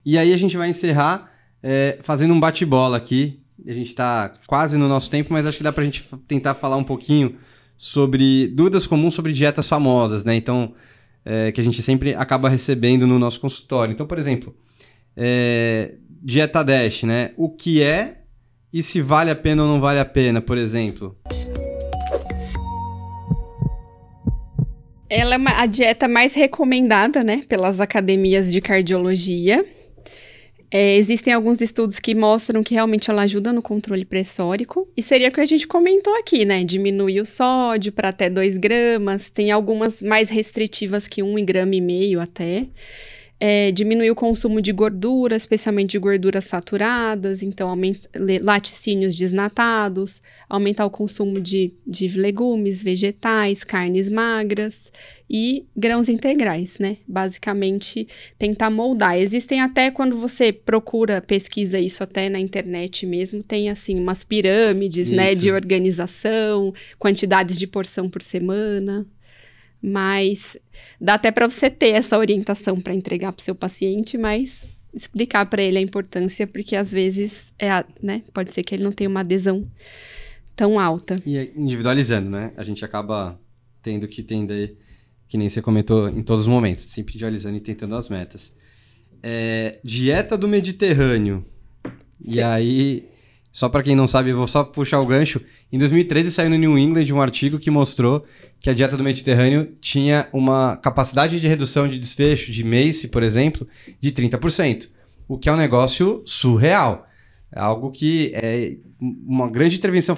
E aí a gente vai encerrar fazendo um bate-bola aqui. A gente está quase no nosso tempo, mas acho que dá pra gente tentar falar um pouquinho sobre dúvidas comuns sobre dietas famosas, né? Então, que a gente sempre acaba recebendo no nosso consultório. Então, por exemplo, dieta DASH, né? O que é e se vale a pena ou não vale a pena, por exemplo? Ela é a dieta mais recomendada, né, pelas academias de cardiologia. Existem alguns estudos que mostram que realmente ela ajuda no controle pressórico. E seria o que a gente comentou aqui, né? Diminuir o sódio para até 2 gramas. Tem algumas mais restritivas que 1,5 gramas até. Diminuir o consumo de gordura, especialmente de gorduras saturadas. Então, laticínios desnatados. Aumentar o consumo de legumes, vegetais, carnes magras. E grãos integrais, né? Basicamente, tentar moldar. Existem até, quando você pesquisa isso até na internet mesmo, tem, assim, umas pirâmides, né? De organização, quantidades de porção por semana. Mas dá até para você ter essa orientação para entregar para o seu paciente, mas explicar para ele a importância, porque às vezes, né? Pode ser que ele não tenha uma adesão tão alta. E individualizando, né? A gente acaba tendo que entender... que nem você comentou em todos os momentos, sempre individualizando e tentando as metas. Dieta do Mediterrâneo. Sim. E aí, só para quem não sabe, eu vou só puxar o gancho. Em 2013 saiu no New England um artigo que mostrou que a dieta do Mediterrâneo tinha uma capacidade de redução de desfecho de MACE, por exemplo, de 30%. O que é um negócio surreal. É algo que uma grande intervenção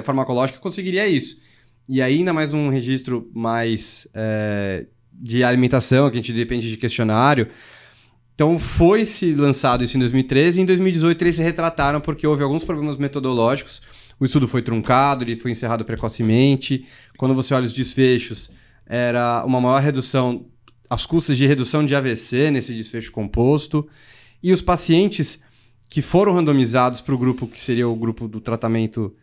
farmacológica conseguiria isso. E aí, ainda mais um registro mais de alimentação, que a gente depende de questionário. Então, foi-se lançado isso em 2013 e em 2018 eles se retrataram porque houve alguns problemas metodológicos. O estudo foi truncado, ele foi encerrado precocemente. Quando você olha os desfechos, era uma maior redução, as custas de redução de AVC nesse desfecho composto. E os pacientes que foram randomizados para o grupo, que seria o grupo do tratamento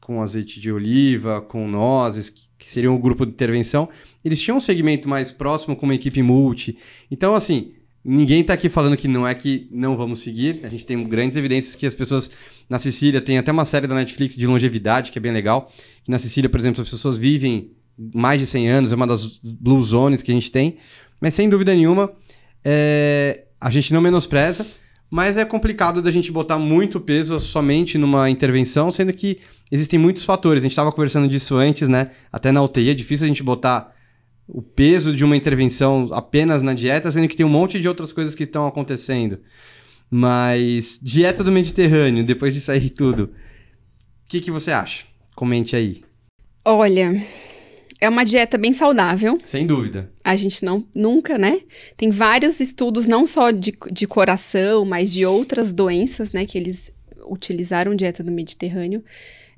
com azeite de oliva, com nozes, que seriam o grupo de intervenção, eles tinham um segmento mais próximo com uma equipe multi. Então, assim, ninguém está aqui falando que não é que não vamos seguir. A gente tem grandes evidências que as pessoas... Na Sicília, tem até uma série da Netflix de longevidade, que é bem legal. Na Sicília, por exemplo, as pessoas vivem mais de 100 anos, é uma das blue zones que a gente tem. Mas, sem dúvida nenhuma, a gente não menospreza, mas é complicado da gente botar muito peso somente numa intervenção, sendo que existem muitos fatores. A gente estava conversando disso antes, né? Até na UTI é difícil a gente botar o peso de uma intervenção apenas na dieta, sendo que tem um monte de outras coisas que estão acontecendo. Mas dieta do Mediterrâneo, depois disso aí tudo, o que você acha? Comente aí. Olha, é uma dieta bem saudável. Sem dúvida. A gente nunca, né? Tem vários estudos, não só de coração, mas de outras doenças, né? Que eles utilizaram dieta do Mediterrâneo.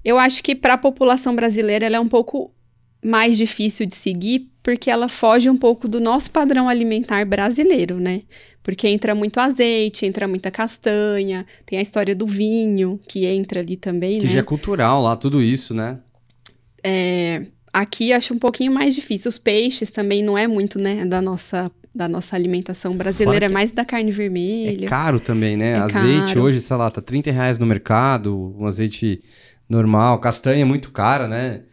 Eu acho que para a população brasileira ela é um pouco mais difícil de seguir, porque ela foge um pouco do nosso padrão alimentar brasileiro, né? Porque entra muito azeite, entra muita castanha, tem a história do vinho, que entra ali também, que né? já é cultural lá, tudo isso, né? Aqui acho um pouquinho mais difícil. Os peixes também não é muito, né, da nossa alimentação brasileira, é mais da carne vermelha. É caro também, né? Azeite caro. Hoje, sei lá, tá R$30 no mercado, um azeite normal. Castanha é muito cara, né?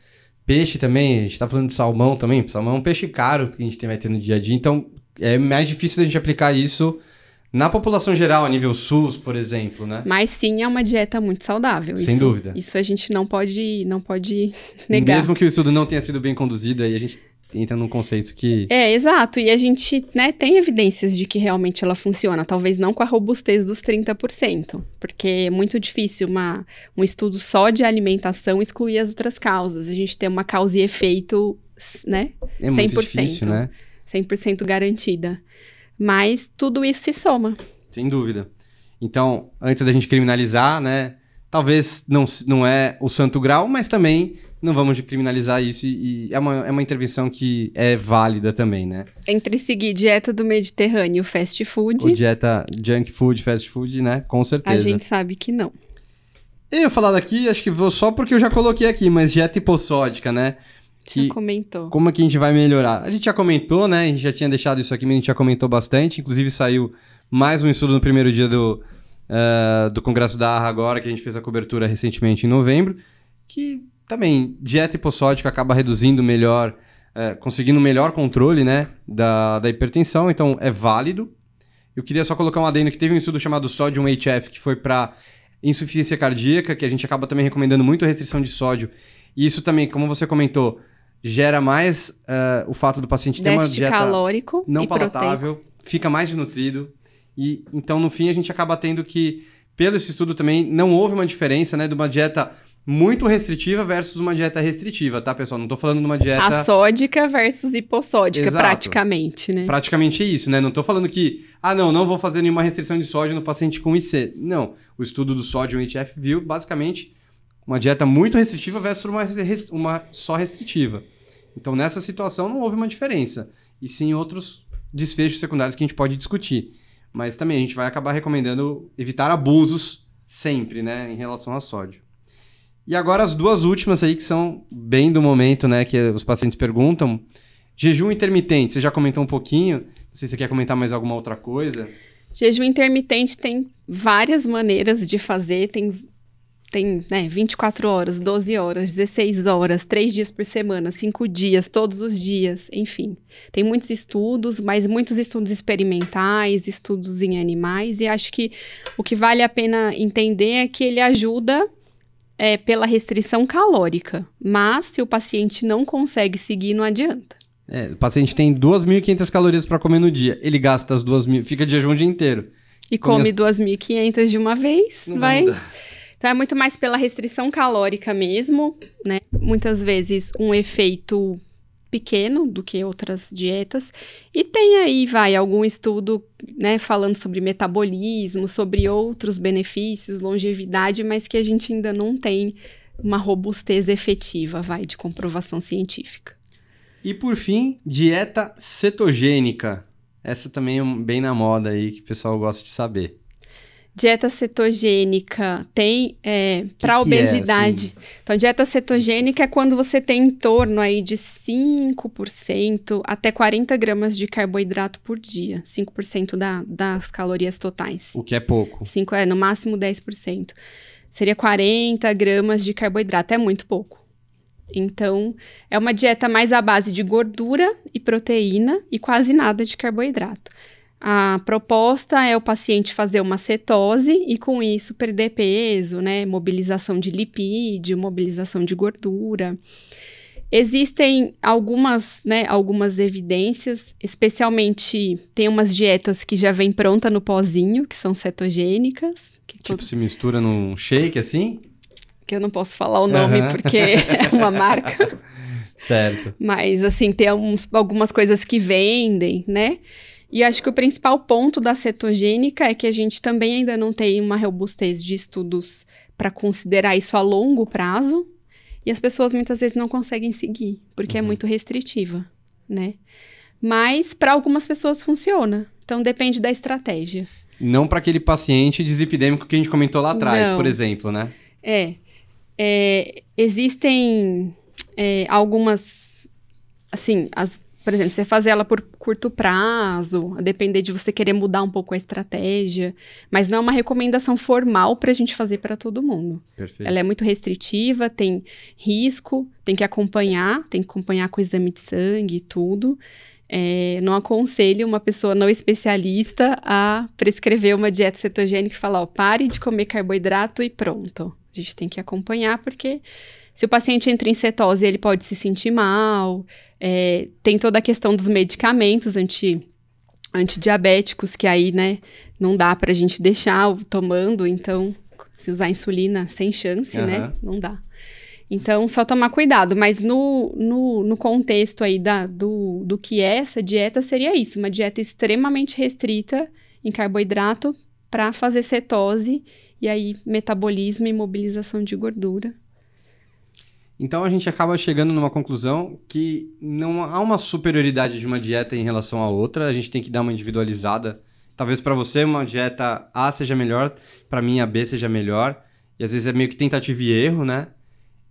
Peixe também, a gente tá falando de salmão também. Salmão é um peixe caro que a gente vai ter no dia a dia. Então, é mais difícil a gente aplicar isso na população geral, a nível SUS, por exemplo, né? Mas sim, é uma dieta muito saudável. Sem dúvida. Isso a gente não pode negar. Mesmo que o estudo não tenha sido bem conduzido, aí a gente entra num conceito que... Exato. E a gente, né, tem evidências de que realmente ela funciona. Talvez não com a robustez dos 30%. Porque é muito difícil um estudo só de alimentação excluir as outras causas. A gente tem uma causa e efeito, né? É 100%, muito difícil, né? 100% garantida. Mas tudo isso se soma. Sem dúvida. Então, antes da gente criminalizar, né? Talvez não é o santo grau, mas também não vamos criminalizar isso. E é uma intervenção que é válida também, né? Entre seguir dieta do Mediterrâneo, fast food... Ou dieta junk food, fast food, né? Com certeza. A gente sabe que não. Eu falar daqui, acho que vou só porque eu já coloquei aqui, mas dieta hipossódica, né? Já comentou. Como é que a gente vai melhorar? A gente já comentou, né? A gente já tinha deixado isso aqui, mas a gente já comentou bastante. Inclusive saiu Mais um estudo no primeiro dia do Congresso da ARRA agora, que a gente fez a cobertura recentemente em novembro, que também dieta hipossódica acaba reduzindo melhor, conseguindo um melhor controle, né, da hipertensão, então é válido. Eu queria só colocar um adendo que teve um estudo chamado Sodium HF, que foi para insuficiência cardíaca, que a gente acaba também recomendando muito a restrição de sódio. E isso também, como você comentou, gera mais o fato do paciente ter uma dieta calórico não e palatável, proteico. Fica mais desnutrido. E então, no fim, a gente acaba tendo que, pelo esse estudo também, não houve uma diferença, né, de uma dieta muito restritiva versus uma dieta restritiva, tá, pessoal? Não tô falando de uma dieta... Assódica versus hipossódica, Exato. Praticamente, né? Praticamente é isso, né? Não tô falando que, não vou fazer nenhuma restrição de sódio no paciente com IC. Não. O estudo do Sodium HF viu, basicamente, uma dieta muito restritiva versus uma só restritiva. Então, nessa situação, não houve uma diferença. E sim outros desfechos secundários que a gente pode discutir. Mas também a gente vai acabar recomendando evitar abusos sempre, né, em relação a sódio. E agora as duas últimas aí que são bem do momento, né, que os pacientes perguntam. Jejum intermitente, você já comentou um pouquinho. Não sei se você quer comentar mais alguma outra coisa. Jejum intermitente tem várias maneiras de fazer, tem 24 horas, 12 horas, 16 horas, 3 dias por semana, 5 dias, todos os dias, enfim. Tem muitos estudos, mas muitos estudos experimentais, estudos em animais, e acho que o que vale a pena entender é que ele ajuda pela restrição calórica, mas se o paciente não consegue seguir, não adianta. O paciente tem 2.500 calorias para comer no dia, ele gasta as 2.000, fica de jejum o dia inteiro. E come 2.500 de uma vez, não vai... mudar. Então, é muito mais pela restrição calórica mesmo, né? Muitas vezes um efeito pequeno do que outras dietas. E tem aí, algum estudo, né, falando sobre metabolismo, sobre outros benefícios, longevidade, mas que a gente ainda não tem uma robustez efetiva, de comprovação científica. E por fim, dieta cetogênica. Essa também é bem na moda aí, que o pessoal gosta de saber. Dieta cetogênica tem para obesidade. Assim? Então, dieta cetogênica é quando você tem em torno aí de 5% até 40 gramas de carboidrato por dia. 5% das calorias totais. O que é pouco. 5 no máximo 10%. Seria 40 gramas de carboidrato. É muito pouco. Então, é uma dieta mais à base de gordura e proteína e quase nada de carboidrato. A proposta é o paciente fazer uma cetose e, com isso, perder peso, né? Mobilização de lipídio, mobilização de gordura. Existem algumas evidências, especialmente tem umas dietas que já vem pronta no pozinho, que são cetogênicas. Se mistura num shake, assim? Que eu não posso falar o nome porque é uma marca. Certo. Mas, assim, tem algumas coisas que vendem, né? E acho que o principal ponto da cetogênica é que a gente também ainda não tem uma robustez de estudos para considerar isso a longo prazo. E as pessoas muitas vezes não conseguem seguir, porque é muito restritiva, né? Mas para algumas pessoas funciona. Então depende da estratégia. Não para aquele paciente dislipidêmico que a gente comentou lá atrás, por exemplo, né? Existem algumas, assim, por exemplo, você fazer ela por curto prazo, a depender de você querer mudar um pouco a estratégia, mas não é uma recomendação formal para a gente fazer para todo mundo. Perfeito. Ela é muito restritiva, tem risco, tem que acompanhar com exame de sangue e tudo. Não aconselho uma pessoa não especialista a prescrever uma dieta cetogênica e falar, pare de comer carboidrato e pronto. A gente tem que acompanhar, porque se o paciente entra em cetose, ele pode se sentir mal. Tem toda a questão dos medicamentos antidiabéticos, que aí, né, não dá pra gente deixar tomando. Então, se usar insulina, sem chance, né? Não dá. Então, só tomar cuidado. Mas no contexto aí do que é essa dieta, seria isso. Uma dieta extremamente restrita em carboidrato para fazer cetose e aí metabolismo e mobilização de gordura. Então, a gente acaba chegando numa conclusão que não há uma superioridade de uma dieta em relação à outra. A gente tem que dar uma individualizada. Talvez para você uma dieta A seja melhor, para mim a B seja melhor. E às vezes é meio que tentativa e erro, né?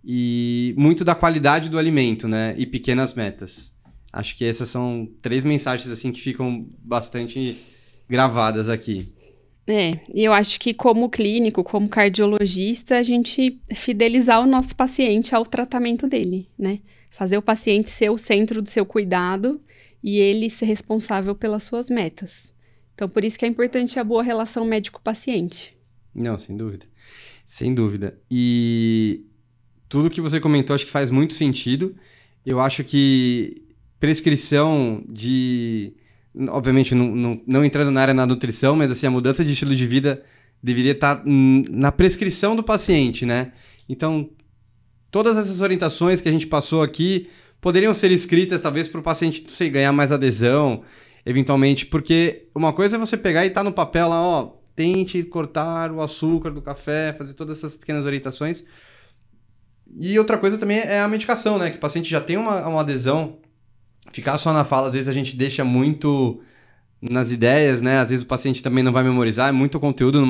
E muito da qualidade do alimento, né? E pequenas metas. Acho que essas são 3 mensagens assim que ficam bastante gravadas aqui. E eu acho que como clínico, como cardiologista, a gente fidelizar o nosso paciente ao tratamento dele, né? Fazer o paciente ser o centro do seu cuidado e ele ser responsável pelas suas metas. Então, por isso que é importante a boa relação médico-paciente. Não, sem dúvida. Sem dúvida. E tudo que você comentou acho que faz muito sentido. Eu acho que prescrição de... Obviamente, não entrando na área da nutrição, mas assim, a mudança de estilo de vida deveria estar na prescrição do paciente, né? Então, todas essas orientações que a gente passou aqui poderiam ser escritas, talvez, para o paciente, não sei, ganhar mais adesão, eventualmente, porque uma coisa é você pegar e tá no papel lá, ó, tente cortar o açúcar do café, fazer todas essas pequenas orientações. E outra coisa também é a medicação, né? Que o paciente já tem uma adesão. Ficar só na fala, às vezes a gente deixa muito nas ideias, né? Às vezes o paciente também não vai memorizar, é muito conteúdo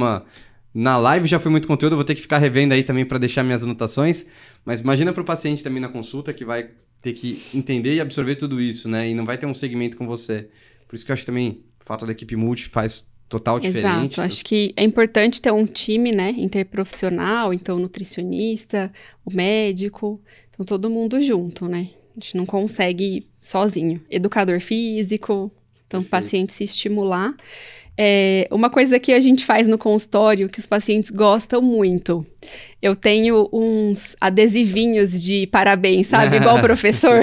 na live já foi muito conteúdo, eu vou ter que ficar revendo aí também para deixar minhas anotações, mas imagina para o paciente também na consulta que vai ter que entender e absorver tudo isso, né? E não vai ter um segmento com você. Por isso que eu acho que também o fato da equipe multi faz total diferente. Exato, acho que é importante ter um time, né, interprofissional, então o nutricionista, o médico, então todo mundo junto, né? A gente não consegue sozinho. Educador físico, então o paciente se estimular. Uma coisa que a gente faz no consultório, que os pacientes gostam muito, eu tenho uns adesivinhos de parabéns, sabe? Igual o professor.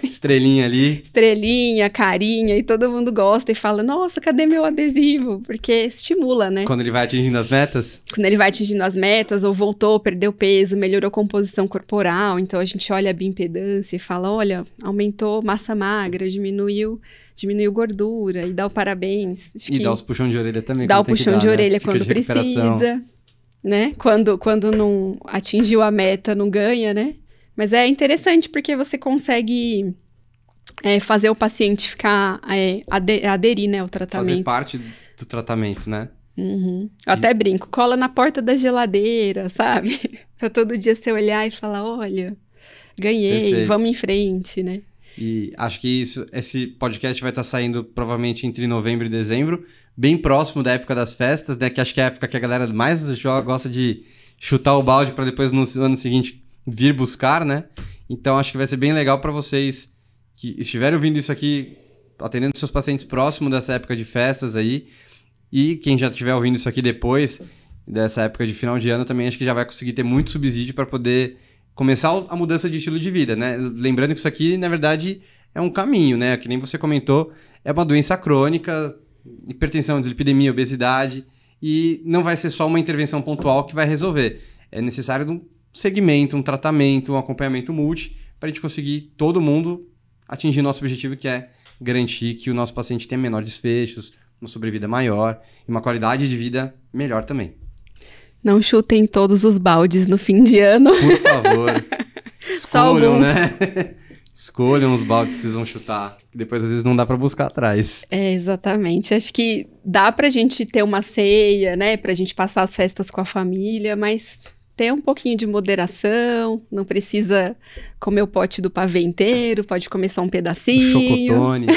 Estrelinha ali. Estrelinha, carinha, e todo mundo gosta e fala, nossa, cadê meu adesivo? Porque estimula, né? Quando ele vai atingindo as metas? Quando ele vai atingindo as metas, ou voltou, perdeu peso, melhorou a composição corporal, então a gente olha a bioimpedância e fala, olha, aumentou massa magra, diminuiu gordura, e dá o parabéns. Dá os puxão de orelha também. Dá o puxão de orelha quando precisa, né? Quando não atingiu a meta, não ganha, né? Mas é interessante porque você consegue fazer o paciente ficar, aderir, né, ao tratamento. Fazer parte do tratamento, né? Uhum. Eu até brinco, cola na porta da geladeira, sabe? Pra todo dia você olhar e falar, olha, ganhei, perfeito. Vamos em frente, né? E acho que esse podcast vai estar saindo provavelmente entre novembro e dezembro, bem próximo da época das festas, né? Que acho que é a época que a galera mais gosta de chutar o balde para depois no ano seguinte vir buscar, né? Então acho que vai ser bem legal para vocês que estiverem ouvindo isso aqui, atendendo seus pacientes próximo dessa época de festas aí, e quem já estiver ouvindo isso aqui depois dessa época de final de ano também acho que já vai conseguir ter muito subsídio para poder começar a mudança de estilo de vida, né? Lembrando que isso aqui, na verdade, é um caminho, né? Que nem você comentou, é uma doença crônica, hipertensão, dislipidemia, obesidade, e não vai ser só uma intervenção pontual que vai resolver. É necessário um segmento, um tratamento, um acompanhamento multi, para a gente conseguir todo mundo atingir nosso objetivo, que é garantir que o nosso paciente tenha menores desfechos, uma sobrevida maior e uma qualidade de vida melhor também. Não chutem todos os baldes no fim de ano. Por favor. Escolham, né? Escolham os baldes que vocês vão chutar. Que depois, às vezes, não dá pra buscar atrás. Exatamente. Acho que dá pra gente ter uma ceia, né? Pra gente passar as festas com a família, mas ter um pouquinho de moderação. Não precisa comer o pote do pavê inteiro. Pode comer só um pedacinho. O chocotone.